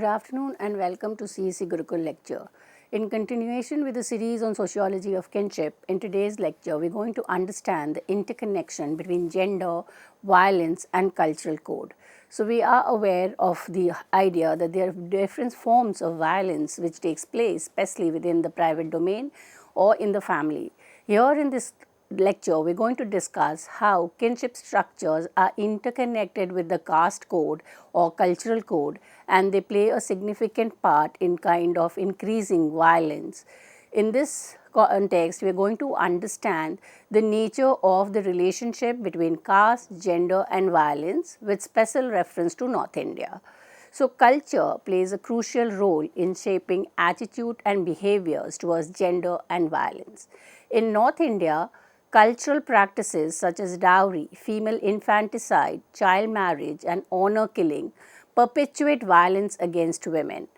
afternoon and welcome to CEC Gurukul lecture. In continuation with the series on sociology of kinship, in today's lecture we're going to understand the interconnection between gender, violence and cultural code. So we are aware of the idea that there are different forms of violence which takes place especially within the private domain or in the family. Here in this lecture, we're going to discuss how kinship structures are interconnected with the caste code or cultural code, and they play a significant part in kind of increasing violence. In this context, we are going to understand the nature of the relationship between caste, gender and violence with special reference to North India. So, culture plays a crucial role in shaping attitude and behaviors towards gender and violence. In North India, cultural practices such as dowry, female infanticide, child marriage and honor killing perpetuate violence against women.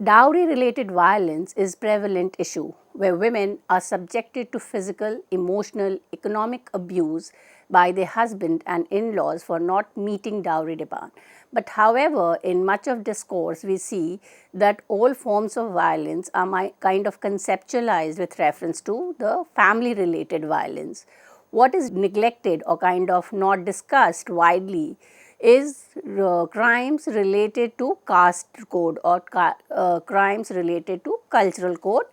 Dowry related violence is a prevalent issue where women are subjected to physical, emotional, economic abuse by their husband and in-laws for not meeting dowry demand. But however, in much of discourse we see that all forms of violence are kind of conceptualized with reference to the family related violence. What is neglected or kind of not discussed widely is crimes related to caste code or crimes related to cultural code.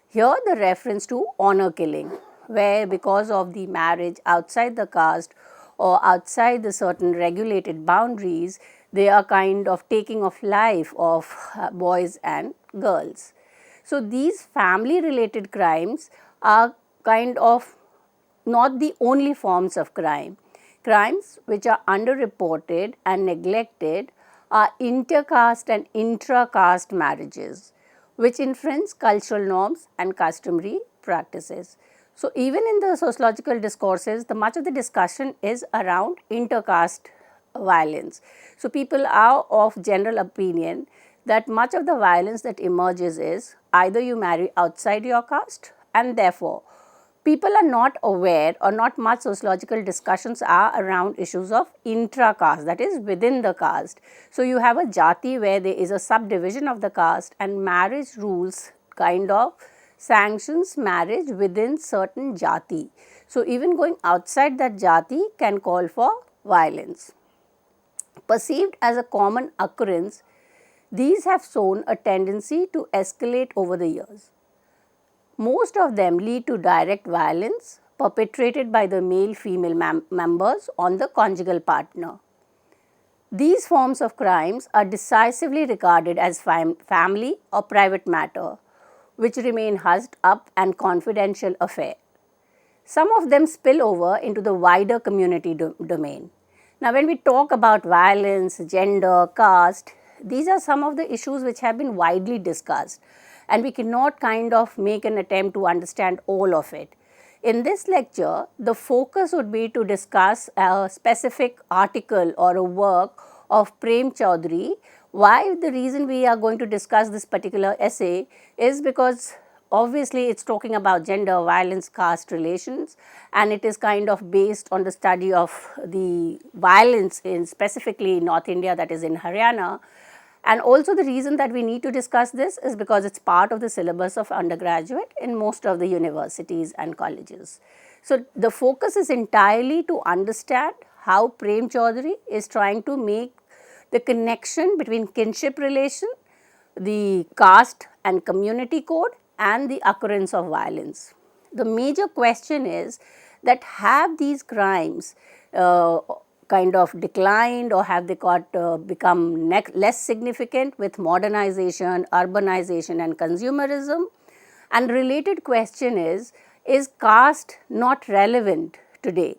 Here the reference to honor killing, where because of the marriage outside the caste or outside the certain regulated boundaries, they are kind of taking of life of boys and girls. So these family related crimes are kind of not the only forms of crime. Crimes which are underreported and neglected are intercaste and intra-caste marriages, which infringe cultural norms and customary practices. So, even in the sociological discourses, much of the discussion is around intercaste violence. So, people are of general opinion that much of the violence that emerges is either you marry outside your caste and therefore people are not aware or not much sociological discussions are around issues of intra-caste, that is within the caste. So, you have a jati where there is a subdivision of the caste and marriage rules kind of sanctions marriage within certain jati. So, even going outside that jati can call for violence. Perceived as a common occurrence, these have shown a tendency to escalate over the years. Most of them lead to direct violence perpetrated by the male-female members on the conjugal partner. These forms of crimes are decisively regarded as family or private matter, which remain hushed up and confidential affair. Some of them spill over into the wider community domain. Now, when we talk about violence, gender, caste, these are some of the issues which have been widely discussed, and we cannot kind of make an attempt to understand all of it. In this lecture, the focus would be to discuss a specific article or a work of Prem Chaudhary. Why the reason we are going to discuss this particular essay is because obviously it's talking about gender, violence, caste relations, and it is kind of based on the study of the violence in specifically North India, that is in Haryana. And also the reason that we need to discuss this is because it's part of the syllabus of undergraduate in most of the universities and colleges. So, the focus is entirely to understand how Prem Chaudhary is trying to make the connection between kinship relation, the caste and community code and the occurrence of violence. The major question is that have these crimes kind of declined or have they become less significant with modernization, urbanization and consumerism? And related question is caste not relevant today?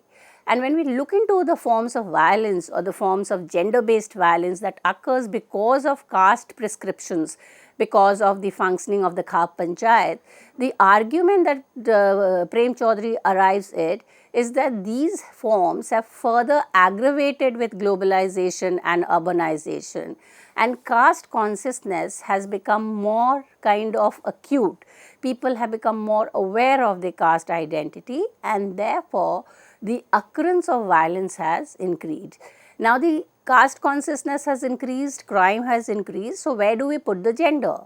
And when we look into the forms of violence or the forms of gender based violence that occurs because of caste prescriptions, because of the functioning of the Khap Panchayat, the argument that Prem Chaudhary arrives at is that these forms have further aggravated with globalization and urbanization, and caste consciousness has become more kind of acute. People have become more aware of their caste identity, and therefore the occurrence of violence has increased. Now, the caste consciousness has increased, crime has increased, so where do we put the gender?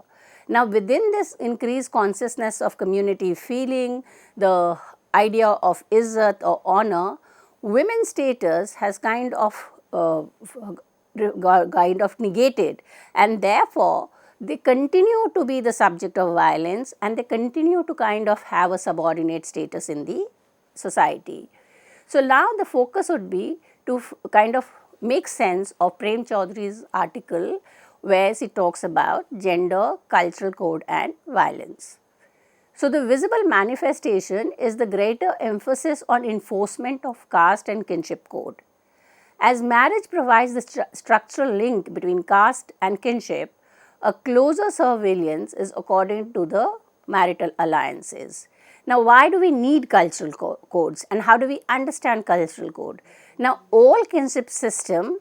Now, within this increased consciousness of community feeling, the idea of izzat or honor, women's status has kind of negated, and therefore, they continue to be the subject of violence and they continue to kind of have a subordinate status in the society. So, now the focus would be to kind of make sense of Prem Chaudhary's article where she talks about gender, cultural code and violence. So, the visible manifestation is the greater emphasis on enforcement of caste and kinship code. As marriage provides the structural link between caste and kinship, a closer surveillance is according to the marital alliances. Now, why do we need cultural codes and how do we understand cultural code? Now, all kinship system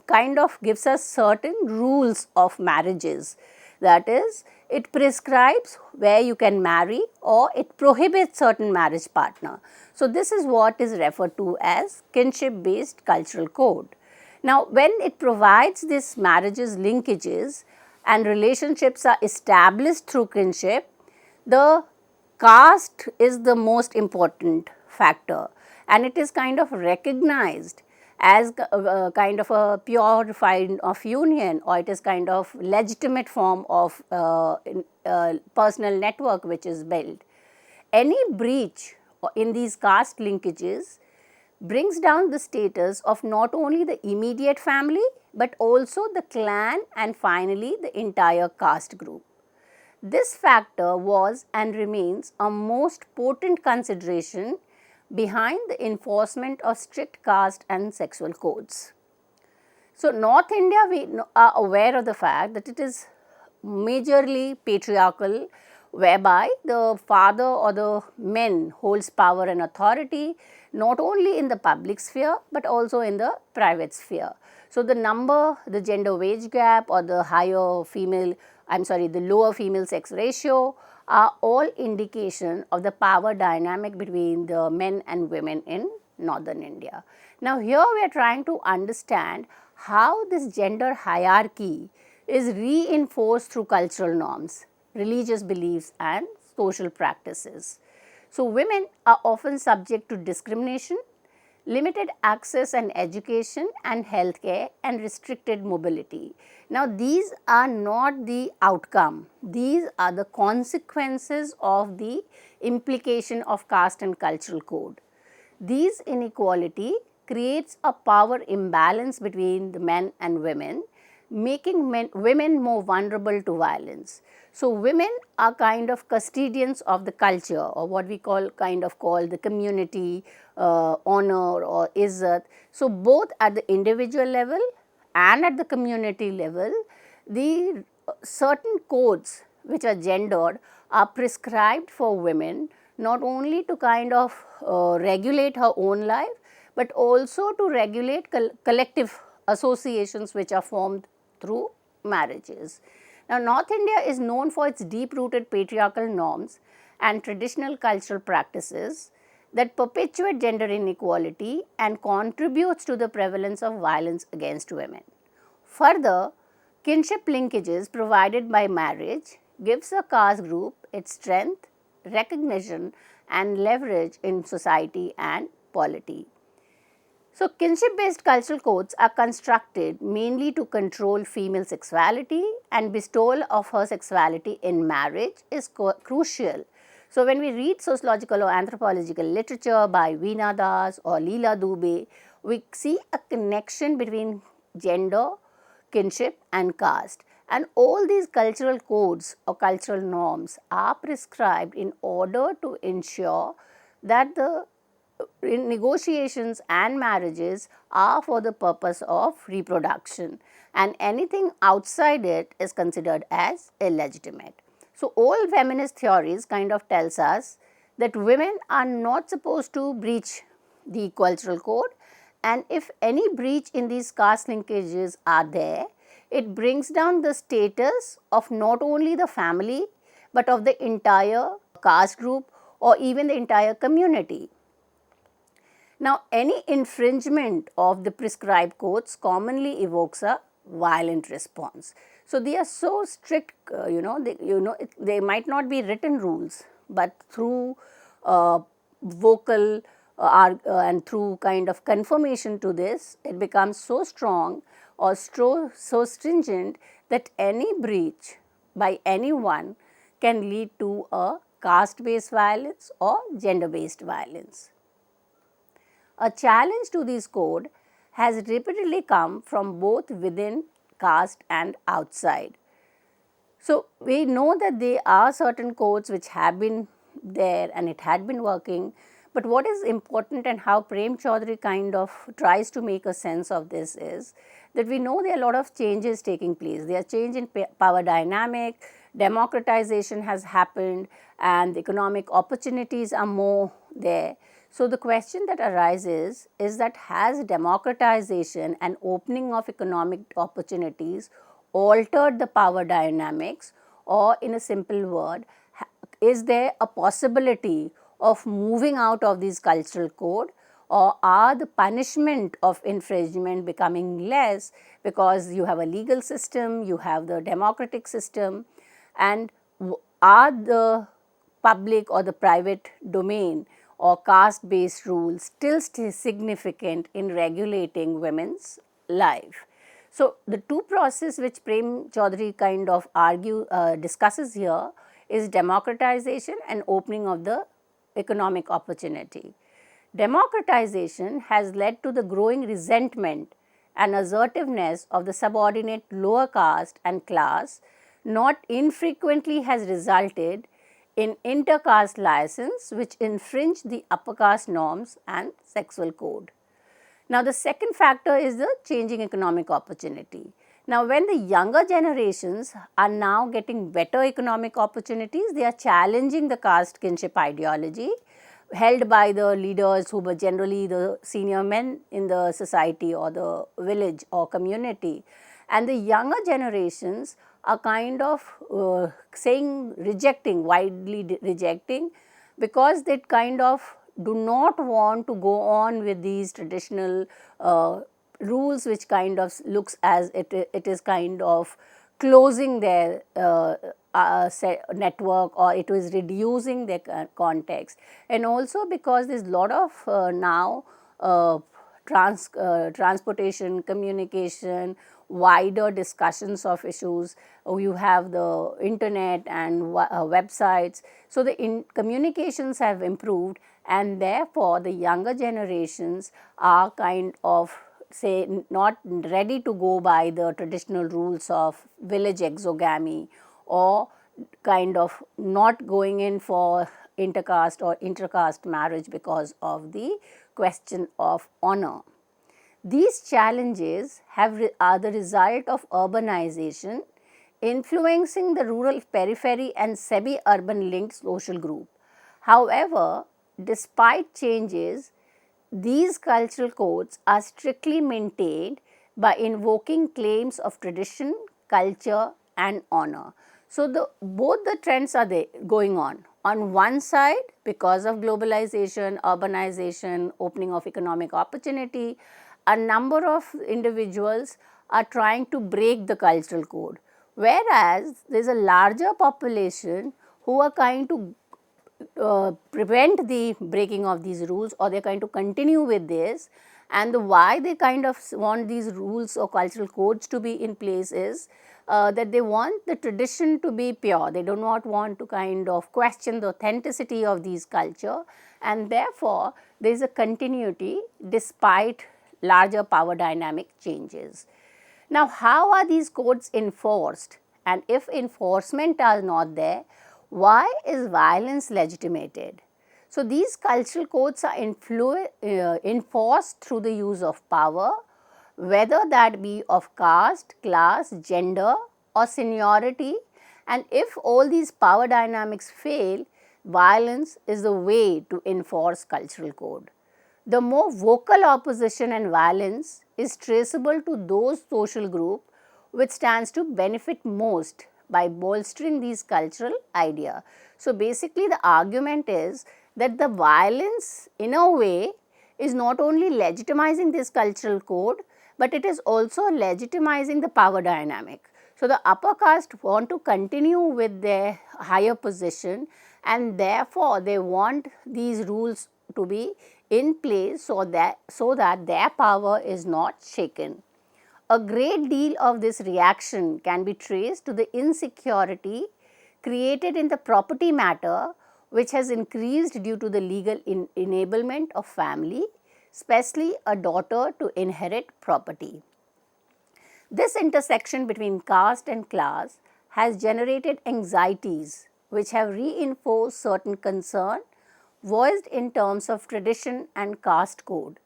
kind of gives us certain rules of marriages. That is, it prescribes where you can marry or it prohibits certain marriage partner. So, this is what is referred to as kinship based cultural code. Now, when it provides this marriages linkages and relationships are established through kinship, the caste is the most important factor and it is kind of recognized as kind of a pure form of union, or it is kind of legitimate form of personal network which is built. Any breach in these caste linkages brings down the status of not only the immediate family, but also the clan and finally the entire caste group. This factor was and remains a most potent consideration behind the enforcement of strict caste and sexual codes. So, North India, we are aware of the fact that it is majorly patriarchal, whereby the father or the men holds power and authority not only in the public sphere, but also in the private sphere. So, the gender wage gap or the the lower female sex ratio are all indication of the power dynamic between the men and women in northern India. Now, here we are trying to understand how this gender hierarchy is reinforced through cultural norms, religious beliefs and social practices. So, women are often subject to discrimination, limited access and education and healthcare and restricted mobility. Now, these are not the outcome, these are the consequences of the implication of caste and cultural code. These inequality creates a power imbalance between the men and women, making women more vulnerable to violence. So, women are kind of custodians of the culture, or what we call the community honor or izzat. So, both at the individual level and at the community level, the certain codes which are gendered are prescribed for women, not only to kind of regulate her own life, but also to regulate collective associations which are formed through marriages. Now, North India is known for its deep rooted patriarchal norms and traditional cultural practices that perpetuate gender inequality and contributes to the prevalence of violence against women. Further, kinship linkages provided by marriage gives a caste group its strength, recognition and leverage in society and polity. So, kinship based cultural codes are constructed mainly to control female sexuality, and bestowal of her sexuality in marriage is crucial. So, when we read sociological or anthropological literature by Veena Das or Leela Dubey, we see a connection between gender, kinship and caste, and all these cultural codes or cultural norms are prescribed in order to ensure that the negotiations and marriages are for the purpose of reproduction, and anything outside it is considered as illegitimate. So, all feminist theories kind of tells us that women are not supposed to breach the cultural code, and if any breach in these caste linkages are there, it brings down the status of not only the family, but of the entire caste group or even the entire community. Now, any infringement of the prescribed codes commonly evokes a violent response. So, they are so strict, they might not be written rules, but through vocal and through kind of confirmation to this, it becomes so strong or so stringent that any breach by anyone can lead to a caste based violence or gender based violence. A challenge to this code has repeatedly come from both within caste and outside. So, we know that there are certain codes which have been there and it had been working, but what is important and how Prem Chaudhary kind of tries to make a sense of this is that we know there are a lot of changes taking place. There are change in power dynamic, democratization has happened, and economic opportunities are more there. So, the question that arises is that has democratization and opening of economic opportunities altered the power dynamics, or in a simple word, is there a possibility of moving out of this cultural code, or are the punishment of infringement becoming less because you have a legal system, you have the democratic system, and are the public or the private domain or caste based rules still significant in regulating women's life. So, the two process which Prem Chaudhary kind of discusses here is democratization and opening of the economic opportunity. Democratization has led to the growing resentment and assertiveness of the subordinate lower caste and class, not infrequently has resulted in intercaste license which infringe the upper caste norms and sexual code. Now, the second factor is the changing economic opportunity. Now, when the younger generations are now getting better economic opportunities, they are challenging the caste kinship ideology held by the leaders who were generally the senior men in the society or the village or community. And the younger generations are kind of widely rejecting, because they kind of do not want to go on with these traditional rules which kind of looks as it is kind of closing their network, or it is reducing their context. And also because there is a lot of now transportation, communication, wider discussions of issues. You have the internet and websites. So, the communications have improved, and therefore, the younger generations are kind of not ready to go by the traditional rules of village exogamy, or kind of not going in for intercaste or intercaste marriage because of the question of honor. These challenges are the result of urbanization influencing the rural periphery and semi-urban linked social group. However, despite changes, these cultural codes are strictly maintained by invoking claims of tradition, culture and honor. So, both the trends are going on. On one side, because of globalization, urbanization, opening of economic opportunity, a number of individuals are trying to break the cultural code, whereas there is a larger population who are trying to prevent the breaking of these rules, or they are going to continue with this. And why they kind of want these rules or cultural codes to be in place is that they want the tradition to be pure. They do not want to kind of question the authenticity of these culture, and therefore, there is a continuity despite larger power dynamic changes. Now, how are these codes enforced? And if enforcement are not there, why is violence legitimated? So, these cultural codes are enforced through the use of power, whether that be of caste, class, gender or seniority, and if all these power dynamics fail, violence is the way to enforce cultural code. The more vocal opposition and violence is traceable to those social group which stands to benefit most by bolstering these cultural idea. So, basically the argument is that the violence in a way is not only legitimizing this cultural code, but it is also legitimizing the power dynamic. So, the upper caste want to continue with their higher position, and therefore, they want these rules to be in place so that their power is not shaken. A great deal of this reaction can be traced to the insecurity created in the property matter, which has increased due to the legal enablement of family, especially a daughter to inherit property. This intersection between caste and class has generated anxieties which have reinforced certain concern voiced in terms of tradition and caste code.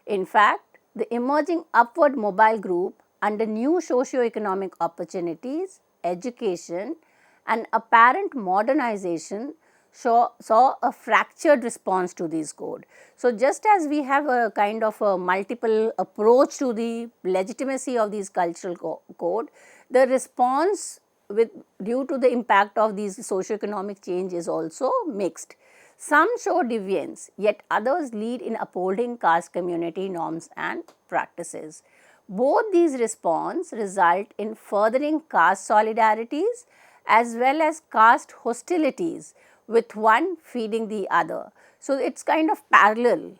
In fact, the emerging upward mobile group under new socio-economic opportunities, education and apparent modernization saw a fractured response to these code. So, just as we have a kind of a multiple approach to the legitimacy of these cultural code, the response due to the impact of these socio-economic change is also mixed. Some show deviance, yet others lead in upholding caste community norms and practices. Both these responses result in furthering caste solidarities as well as caste hostilities, with one feeding the other. So, it is kind of parallel.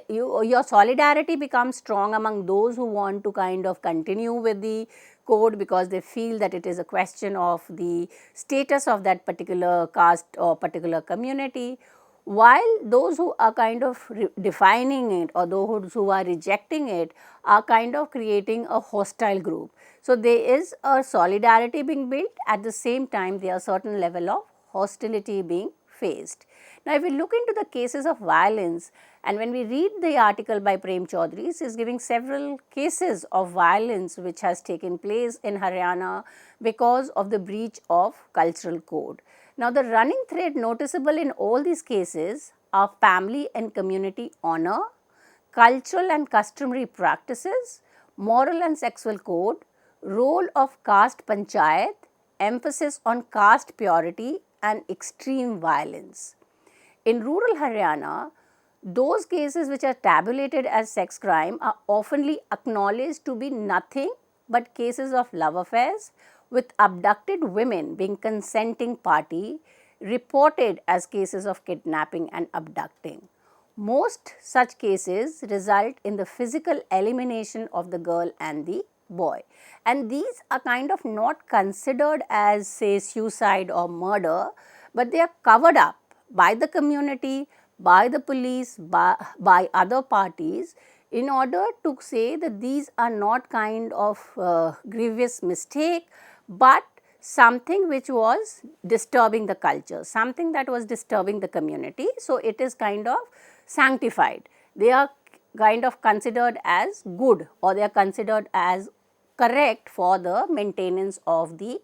Your solidarity becomes strong among those who want to kind of continue with the code because they feel that it is a question of the status of that particular caste or particular community, while those who are kind of defining it or those who are rejecting it are kind of creating a hostile group. So, there is a solidarity being built, at the same time there are certain level of hostility being faced. Now, if we look into the cases of violence, and when we read the article by Prem Chaudhary, it is giving several cases of violence which has taken place in Haryana because of the breach of cultural code. Now, the running thread noticeable in all these cases are family and community honor, cultural and customary practices, moral and sexual code, role of caste panchayat, emphasis on caste purity and extreme violence. In rural Haryana, those cases which are tabulated as sex crime are oftenly acknowledged to be nothing but cases of love affairs, with abducted women being consenting party, reported as cases of kidnapping and abducting. Most such cases result in the physical elimination of the girl and the boy, and these are kind of not considered as, say, suicide or murder, but they are covered up by the community, by the police, by other parties, in order to say that these are not kind of grievous mistake, but something which was disturbing the culture, something that was disturbing the community. So, it is kind of sanctified. They are kind of considered as good, or they are considered as correct for the maintenance of the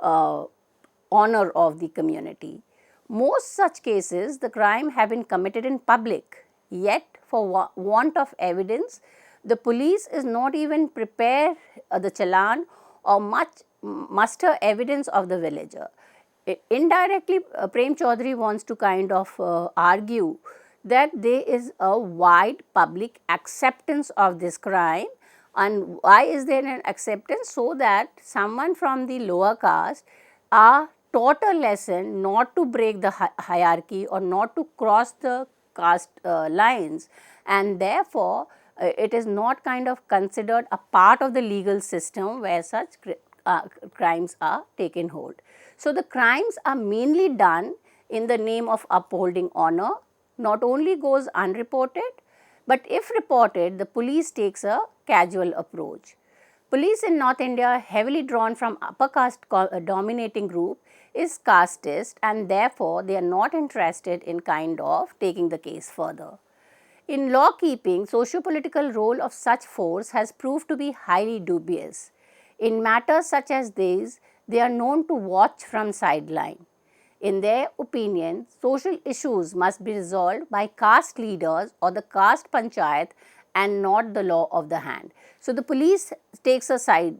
honor of the community. Most such cases, the crime have been committed in public, yet for want of evidence, the police is not even prepare the challan or muster evidence of the villager. Indirectly, Prem Chaudhary wants to kind of argue that there is a wide public acceptance of this crime. And why is there an acceptance? So that someone from the lower caste are taught a lesson not to break the hierarchy or not to cross the caste lines, and therefore, it is not kind of considered a part of the legal system where such crimes are taken hold. So, the crimes are mainly done in the name of upholding honor, not only goes unreported, but if reported, the police takes a casual approach. Police in North India, heavily drawn from upper caste dominating group, is casteist, and therefore, they are not interested in kind of taking the case further. In law keeping, socio-political role of such force has proved to be highly dubious. In matters such as these, they are known to watch from sideline. In their opinion, social issues must be resolved by caste leaders or the caste panchayat and not the law of the hand. So, the police takes a side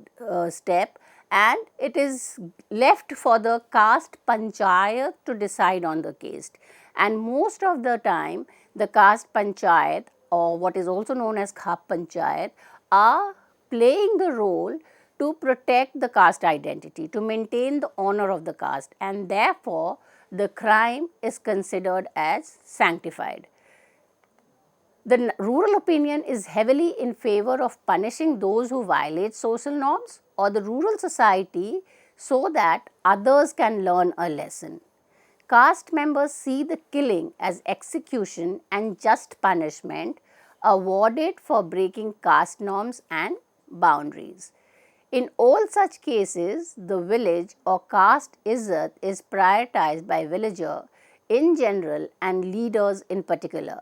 step, and it is left for the caste panchayat to decide on the case. And most of the time, the caste panchayat or what is also known as Khap Panchayat, are playing the role to protect the caste identity, to maintain the honor of the caste, and therefore the crime is considered as sanctified. The rural opinion is heavily in favor of punishing those who violate social norms or the rural society so that others can learn a lesson. Caste members see the killing as execution and just punishment awarded for breaking caste norms and boundaries. In all such cases, the village or caste izzat is prioritized by villager in general and leaders in particular.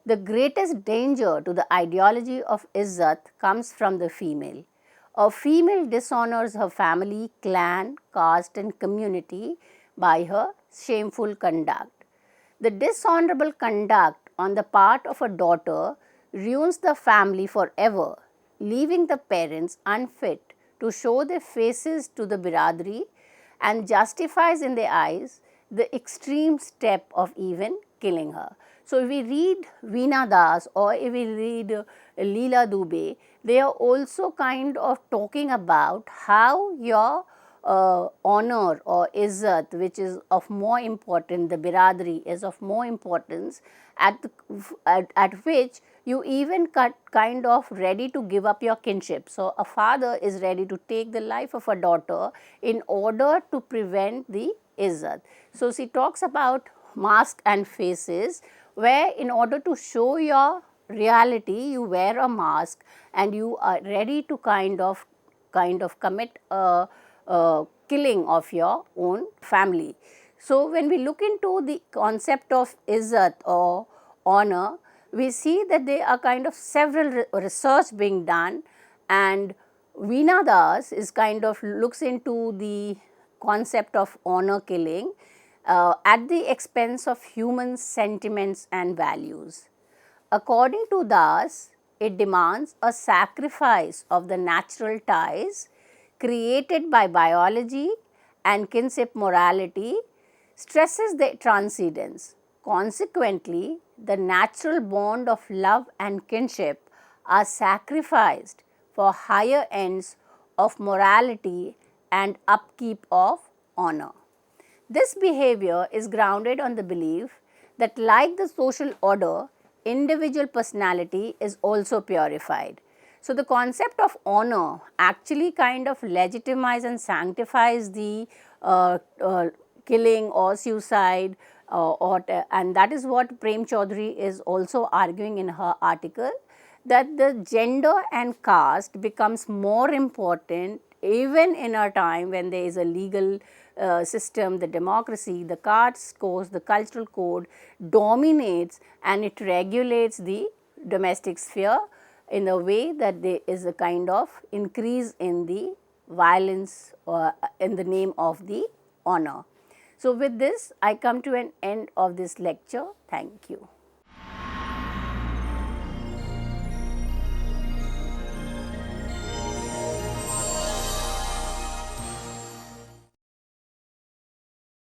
The greatest danger to the ideology of izzat comes from the female. A female dishonors her family, clan, caste and community by her shameful conduct. The dishonorable conduct on the part of a daughter ruins the family forever, leaving the parents unfit to show their faces to the biradari and justifies in their eyes the extreme step of even killing her. So, if we read Veena Das or if we read Leela Dubey, they are also kind of talking about how your honor or izzat, which is of more importance, the biradari is of more importance, at which you even kind of ready to give up your kinship. So, a father is ready to take the life of a daughter in order to prevent the izzat. So, she talks about mask and faces, where in order to show your reality you wear a mask and you are ready to kind of commit a killing of your own family. So, when we look into the concept of izzat or honor, we see that there are kind of several research being done, and Veena Das is kind of looks into the concept of honor killing at the expense of human sentiments and values. According to Das, it demands a sacrifice of the natural ties created by biology and kinship morality, stresses the transcendence. Consequently, the natural bond of love and kinship are sacrificed for higher ends of morality and upkeep of honor. This behavior is grounded on the belief that, like the social order, individual personality is also purified. So, the concept of honor actually kind of legitimizes and sanctifies the killing or suicide, and that is what Prem Chaudhary is also arguing in her article, that the gender and caste becomes more important even in a time when there is a legal system, the democracy, the caste code, the cultural code dominates and it regulates the domestic sphere in a way that there is a kind of increase in the violence in the name of the honor. So, with this I come to an end of this lecture. Thank you.